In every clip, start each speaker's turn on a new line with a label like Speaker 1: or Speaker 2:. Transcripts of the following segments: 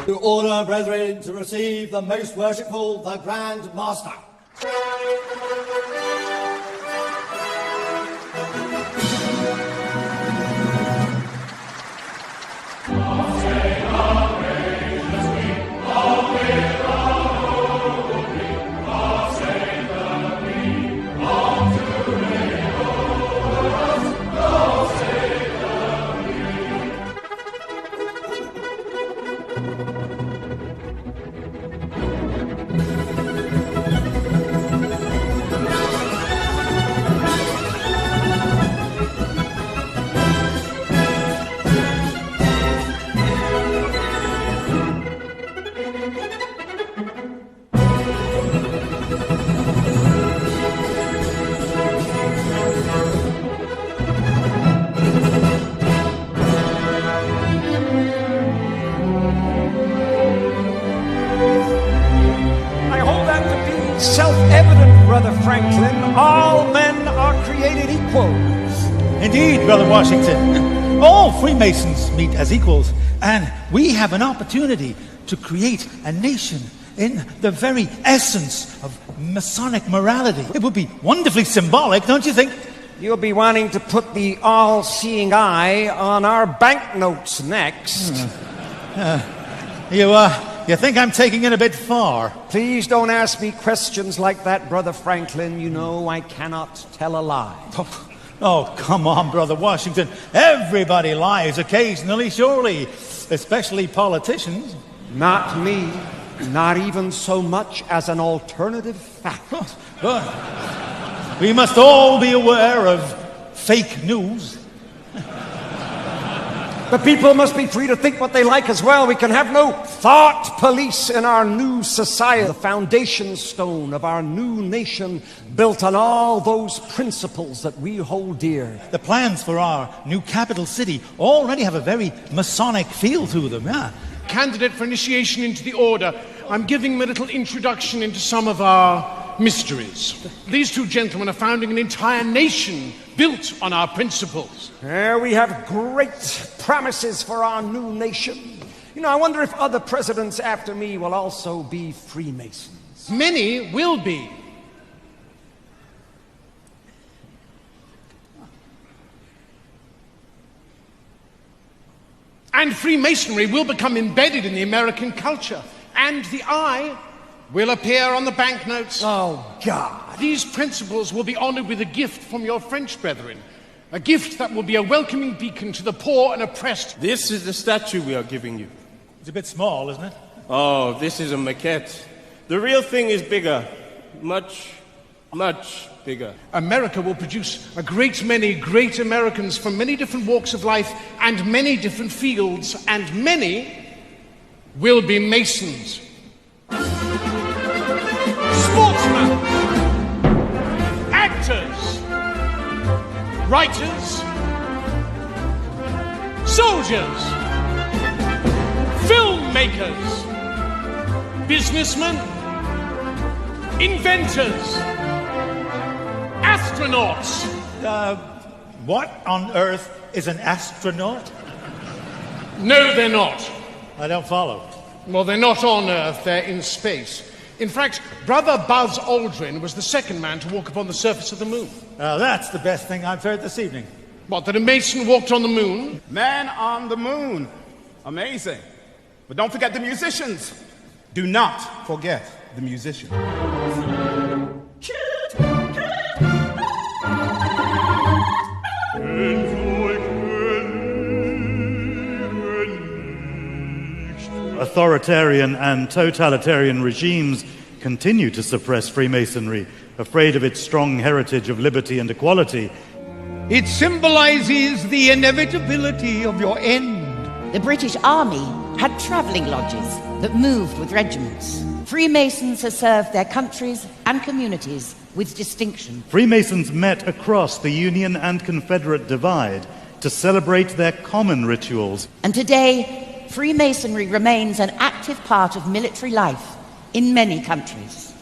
Speaker 1: To order, brethren, to receive the most worshipful, the Grand Master.
Speaker 2: Self-evident, Brother Franklin, all men are created equal.
Speaker 3: Indeed, Brother Washington. All Freemasons meet as equals, and we have an opportunity to create a nation in the very essence of Masonic morality. It would be wonderfully symbolic, don't you think?
Speaker 2: You'll be wanting to put the all-seeing eye on our banknotes next.
Speaker 3: You think I'm taking it a bit far?
Speaker 2: Please don't ask me questions like that, Brother Franklin. You know I cannot tell a lie.
Speaker 3: Oh, come on, Brother Washington. Everybody lies occasionally, surely. Especially politicians.
Speaker 2: Not me. Not even so much as an alternative fact.
Speaker 3: But we must all be aware of fake news.
Speaker 2: The people must be free to think what they like as well. We can have no thought police in our new society. The foundation stone of our new nation built on all those principles that we hold dear.
Speaker 3: The plans for our new capital city already have a very Masonic feel to them, yeah.
Speaker 4: Candidate for initiation into the order, I'm giving him a little introduction into some of our mysteries. These two gentlemen are founding an entire nation built on our principles.
Speaker 2: We have great promises for our new nation. You know, I wonder if other presidents after me will also be Freemasons.
Speaker 4: Many will be. And Freemasonry will become embedded in the American culture. And the eye will appear on the banknotes.
Speaker 2: Oh, God.
Speaker 4: These principles will be honored with a gift from your French brethren. A gift that will be a welcoming beacon to the poor and oppressed.
Speaker 5: This is the statue we are giving you.
Speaker 3: It's a bit small, isn't it?
Speaker 5: Oh, this is a maquette. The real thing is bigger. Much, much bigger.
Speaker 4: America will produce a great many great Americans from many different walks of life and many different fields, and many will be Masons. Sportsmen, actors, writers, soldiers, filmmakers, businessmen, inventors, astronauts.
Speaker 3: What on earth is an astronaut?
Speaker 4: No, they're not.
Speaker 3: I don't follow.
Speaker 4: Well, they're not on Earth, they're in space. In fact, Brother Buzz Aldrin was the second man to walk upon the surface of the moon.
Speaker 3: That's the best thing I've heard this evening.
Speaker 4: What, that a Mason walked on the moon?
Speaker 6: Man on the moon. Amazing. But don't forget the musicians. Do not forget the musicians.
Speaker 7: Authoritarian and totalitarian regimes continue to suppress Freemasonry, afraid of its strong heritage of liberty and equality.
Speaker 8: It symbolizes the inevitability of your end.
Speaker 9: The British Army had travelling lodges that moved with regiments. Freemasons have served their countries and communities with distinction.
Speaker 7: Freemasons met across the Union and Confederate divide to celebrate their common rituals.
Speaker 9: And today, Freemasonry remains an active part of military life in many countries.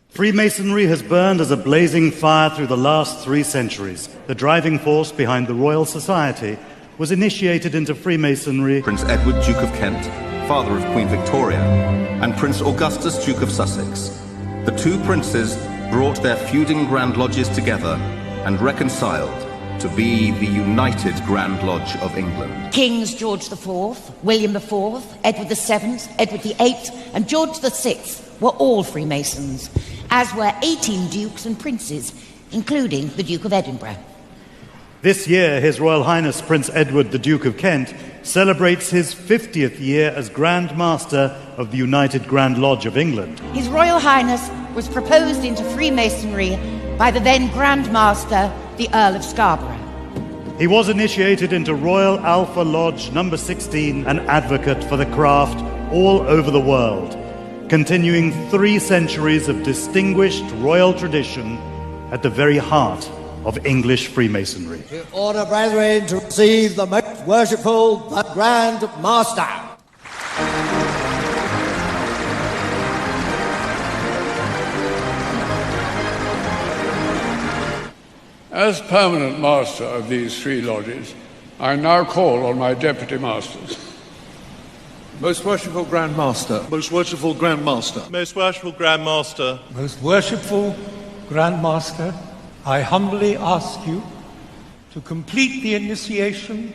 Speaker 7: Freemasonry has burned as a blazing fire through the last 3 centuries, the driving force behind the Royal Society, was initiated into Freemasonry.
Speaker 10: Prince Edward, Duke of Kent, father of Queen Victoria, and Prince Augustus, Duke of Sussex. The two princes brought their feuding Grand Lodges together and reconciled to be the United Grand Lodge of England.
Speaker 9: Kings George IV, William IV, Edward VII, Edward VIII, and George VI were all Freemasons, as were 18 dukes and princes, including the Duke of Edinburgh.
Speaker 7: This year, His Royal Highness Prince Edward, the Duke of Kent, celebrates his 50th year as Grand Master of the United Grand Lodge of England.
Speaker 9: His Royal Highness was proposed into Freemasonry by the then Grand Master, the Earl of Scarborough.
Speaker 7: He was initiated into Royal Alpha Lodge number 16, an advocate for the craft all over the world, continuing 3 centuries of distinguished royal tradition at the very heart of English Freemasonry.
Speaker 1: In order, brethren, to receive the most worshipful, the Grand Master.
Speaker 11: As permanent master of these 3 lodges, I now call on my deputy masters.
Speaker 12: Most worshipful Grand Master.
Speaker 13: Most worshipful Grand Master.
Speaker 14: Most worshipful Grand Master.
Speaker 8: Most worshipful Grand Master, I humbly ask you to complete the initiation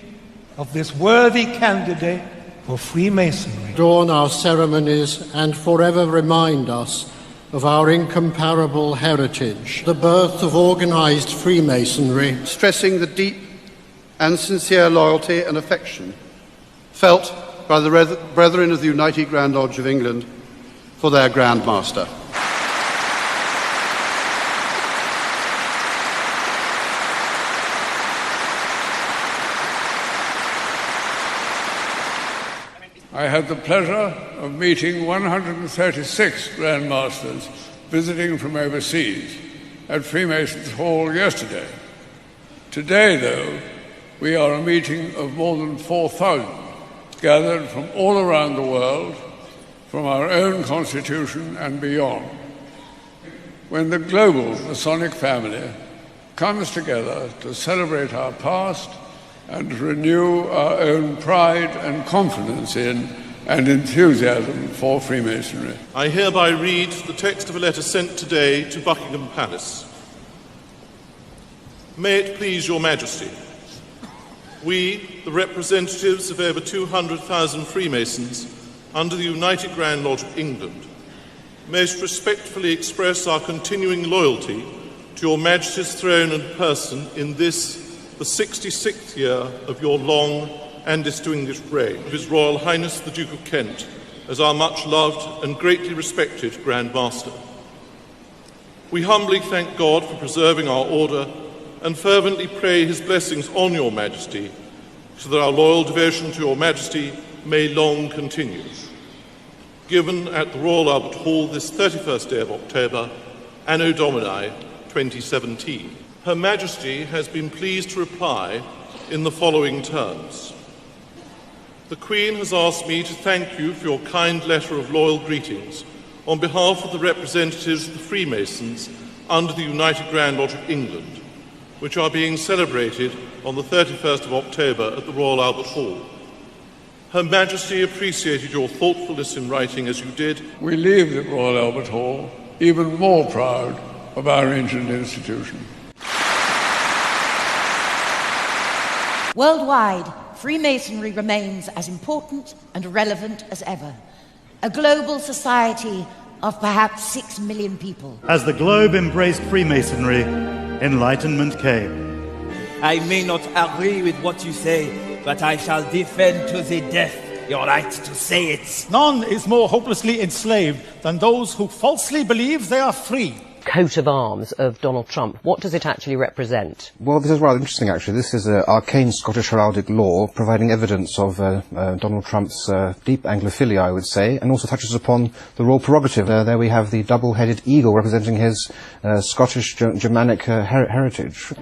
Speaker 8: of this worthy candidate for Freemasonry.
Speaker 15: Adorn our ceremonies and forever remind us of our incomparable heritage, the birth of organized Freemasonry,
Speaker 16: stressing the deep and sincere loyalty and affection felt by the brethren of the United Grand Lodge of England for their Grand Master.
Speaker 11: I had the pleasure of meeting 136 Grand Masters visiting from overseas at Freemasons Hall yesterday. Today, though, we are a meeting of more than 4,000, gathered from all around the world, from our own constitution and beyond. When the global Masonic family comes together to celebrate our past and renew our own pride and confidence in and enthusiasm for Freemasonry.
Speaker 14: I hereby read the text of a letter sent today to Buckingham Palace. May it please your Majesty, we, the representatives of over 200,000 Freemasons under the United Grand Lodge of England, most respectfully express our continuing loyalty to your Majesty's throne and person in this, the 66th year of your long and distinguished reign, of His Royal Highness the Duke of Kent, as our much-loved and greatly respected Grand Master. We humbly thank God for preserving our order and fervently pray His blessings on your Majesty, so that our loyal devotion to your Majesty may long continue. Given at the Royal Albert Hall this 31st day of October, Anno Domini 2017. Her Majesty has been pleased to reply in the following terms. The Queen has asked me to thank you for your kind letter of loyal greetings on behalf of the representatives of the Freemasons under the United Grand Lodge of England, which are being celebrated on the 31st of October at the Royal Albert Hall. Her Majesty appreciated your thoughtfulness in writing as you did.
Speaker 11: We leave the Royal Albert Hall even more proud of our ancient institution.
Speaker 9: Worldwide, Freemasonry remains as important and relevant as ever. A global society of perhaps 6 million people.
Speaker 7: As the globe embraced Freemasonry, enlightenment came.
Speaker 17: I may not agree with what you say, but I shall defend to the death your right to say it.
Speaker 3: None is more hopelessly enslaved than those who falsely believe they are free.
Speaker 18: Coat of arms of Donald Trump. What does it actually represent?
Speaker 19: Well, this is rather interesting, actually. This is arcane Scottish heraldic law providing evidence of Donald Trump's deep Anglophilia, I would say, and also touches upon the royal prerogative. There we have the double-headed eagle representing his Scottish Germanic heritage.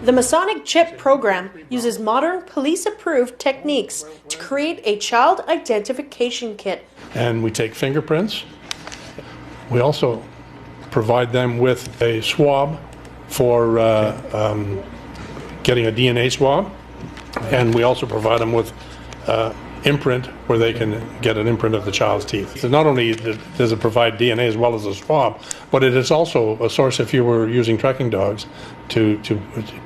Speaker 13: The Masonic Chip program uses modern police-approved techniques to create a child identification kit.
Speaker 20: And we take fingerprints. We also provide them with a swab for getting a DNA swab. And we also provide them with imprint where they can get an imprint of the child's teeth. So not only does it provide DNA as well as a swab, but it is also a source if you were using tracking dogs to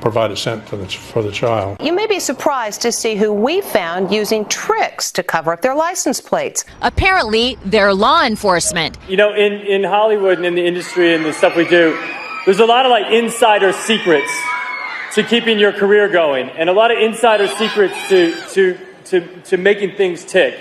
Speaker 20: provide a scent for the child.
Speaker 21: You may be surprised to see who we found using tricks to cover up their license plates.
Speaker 22: Apparently, they're law enforcement.
Speaker 23: You know, in Hollywood and in the industry and the stuff we do, there's a lot of like insider secrets to keeping your career going, and a lot of insider secrets to making things tick.